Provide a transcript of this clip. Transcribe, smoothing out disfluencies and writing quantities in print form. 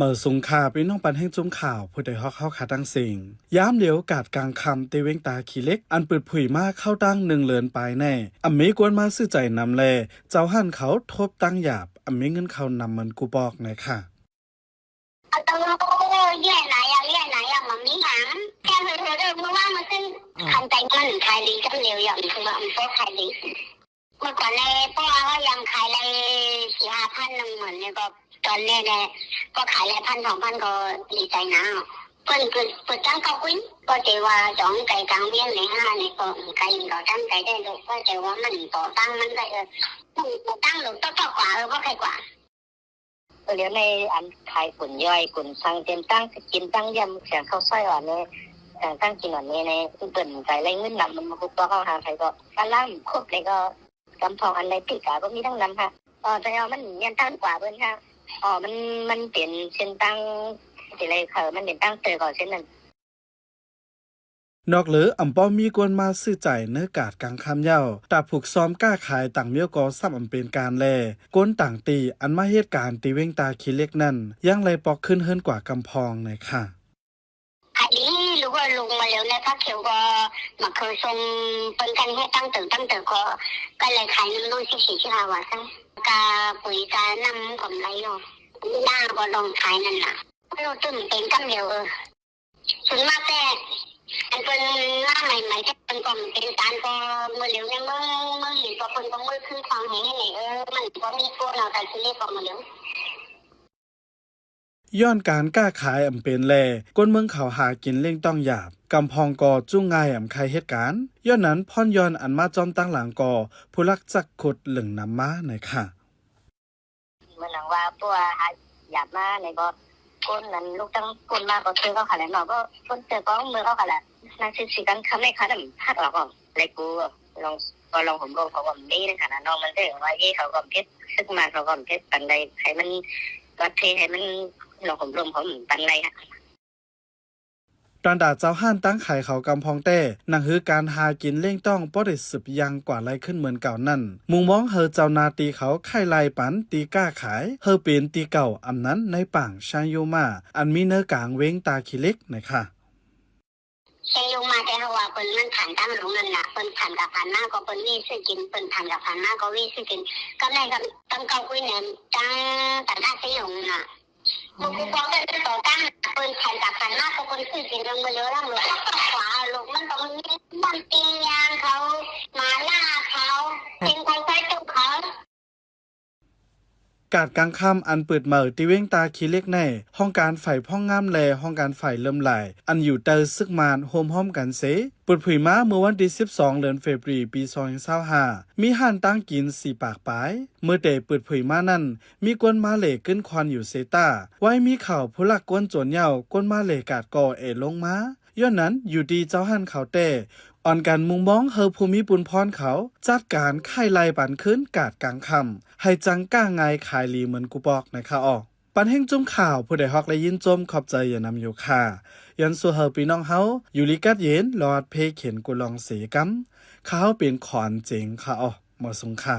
เมื่อสงขาพี่น้องปันแห่งจุ้มข่าวผู้ใดฮอกเข้าขาตั้งสิงย้ำเหลียวกาดกลางคำเตเวงตาขี้เล็กอันเปิดผุยมากเข้าตั้ง1 เลือนปลายแน่อเมกวนมาซื้อใจนำแลเจ้าหั่นเขาทบตั้งหยาบอเมเงินเขานำมันกูบอกหน่อยค่ะเรียนไหนมันมีหางแค่เธอเมื่อว่ามันขึ้นคันใจมันขายดีก็เร็วอย่างคือว่ามันก็ขายดีเมื่อก่อนเลยพวกเราก็ยังขายเลย4-5 พันเหมือนเนี่ยก็ตอนนี้เนี่ยก็ขายเลย1,000-2,000ก็ดีใจนะเปิดจ้างเก้ากุ้งก็เจว่าสองไก่กลางเบี้ยใน5เนี่ยก็ไก่ก็ตั้งไก่ได้เลยก็เจว่ามันต่อตั้งมันได้ตั้งหรือต้องกว่าก็ใครกว่าเดี๋ยวในอันขายกุ่นย่อยกุ่นสั่งเต็มตั้งกินตั้งยำเสียงข้าวซอยอ่อนเนี่ยตั้งกินอ่อนเนี่ยในเปิ่นไก่ไรเงินนำมันมาคุกตัวเข้าหาใครก็การล่างครบเลยก็กำพองอันใดติดกาก็มีทั้งนั้นค่ะแต่เอามันยันตั้งกว่าเบิ้ลค่ะมันเปลี่ยนเส้นตั้งอะไรมันเปลี่ยนตั้งเตอก่อนเส้นนั้นนอกเหลืออำป้อมีกวนมาซื้อใจเนื้อกาดกลางคำเย้าตาผูกซ้อมกล้าขายต่างเมียวกอซ้ำอำเป็นการแลก้นต่างตีอันมาเหตุการณ์ตีเว้งตาขี้เล็กนั่นย่างไรปอกขึ้นเฮิรนกว่ากำพองหน่อยค่ะอันนี้รู้ว่าลงมาแล้วนะพักเขียวก็มาเคยส่งเป็นกันให้ตั้งเติมก็เลยขายน้ำนุ่น4-5 วันซะกาปุ๋ยกาน้ำกับไรอยู่หน้าก็ลองขายนั่นน่ะเราตื่นเป็นกันเดียวส่วนมากแต่อันเป็นหน้าใหม่ๆจะเป็นกล่องเป็นการก็มือเหลวเนี่ยมือหลีก็คนก็มือขึ้นความเห็นนี่มันก็มีพวกเราแต่ที่เรียกว่ามือเหลวย้อนการกล้าขายอำเป็นแลก้นเมืองเขาหากินเล่งต้องหยาบกำพองกอจุ้งง่ายอำใครเหตุการณ์ย้อนนั้นพ่อนย้อนอันมาจอมตั้งหลังกอผู้ลักจักขุดหลึงนำมาหน่อยค่ะเมื่อหลังว่าพวกหยาบมาในก็คนนั้นลูกตั้งคนมาก็เจอเขาขนาดหนอก็คนเจอก็มือเขาขนาดนางสิกันคำไม่ขาดหักเราก็เลยกูลองผมลงเขาก็ไม่ได้ขนาดน้องมันก็ว่าเขาก็เพชรซึกมาเขาก็เพชรปันใดให้มันวัดเทให้มันลองผมลงเขาปันใดฮะตอนดาเจ้าห้านตั้งขายเขากำพองเต้นังฮือการหากินเล่งต้องป้อได้สืบยังกว่าไรขึ้นเหมือนเก่านั่นมุงมองเฮอเจ้านาตีเขาไข่ลายปันตีก้าขายเฮอเป็นตีเก่าอำนั้นในป่างชายโยมาอันมีเนื้อกลางเว้งตาขี้เล็กนะคะเชยงมาแต่ว่าเปิ้นมันผ่านตั้งหลงนั่นน่ะเปิ้นผ่านกับผ่านมาก็เปิ้นวิซื้อกินเปิ้นผ่านกับผ่านมาก็วิซื้อกินก็ได้กับตั้งเก้ากุ้ยเนี่ยตั้งท่าเสยงน่ะบุกบอกได้ต่อตั้งเปิ้นผ่านกับผ่านมาก็เปิ้นซื้อกินเรื่องมาเยอะแล้วลูกขวาลูกมันต้องมีมันตียางเขามาล่าเขาเป็นคนใช้ตัวเขากาดกลางค่ำอันเปิดเมื่อตีเว้งตาขี้เล็กแน่ห้องการฝ่ายพ่องงามแลห้องการฝ่ายเริ่มไหลอันอยู่เตอซึกมานโฮมห้อมกันเสปุดผุยม้าเมื่อวันที่12 เดือนเฟบรีปี2025มีห่านตั้งกิน4 ปากปลายเมื่อเตะเปิดผุยม้านั่นมีกวนมาเหล่ขึ้นควันอยู่เซตาไว้มีข่าวผู้ลักกวนโจรเหย้ากวนมาเหล่กาดก่อลงมาย้อนนั้นอยู่ดีเจ้าหันเขาเต้อ่อนกันมุงมองเฮอภูมิปุนพรเขาจัดการไข่ไล่ปันขึ้นกาดกลางคำให้จังก้างไงขายลีเหมือนกูบอกนะคะออกปันแห่งจุ้มข่าวผู้ใดฮอกและยินจมขอบใจอย่านำอยู่ค่ะยันสู่เฮอปีน้องเฮาอยู่ลิกัดเย็นหลอดเพเข็นกุลองเสกัมเขาเป็นขอนเจ๋งค่ะออกมาสงค่ะ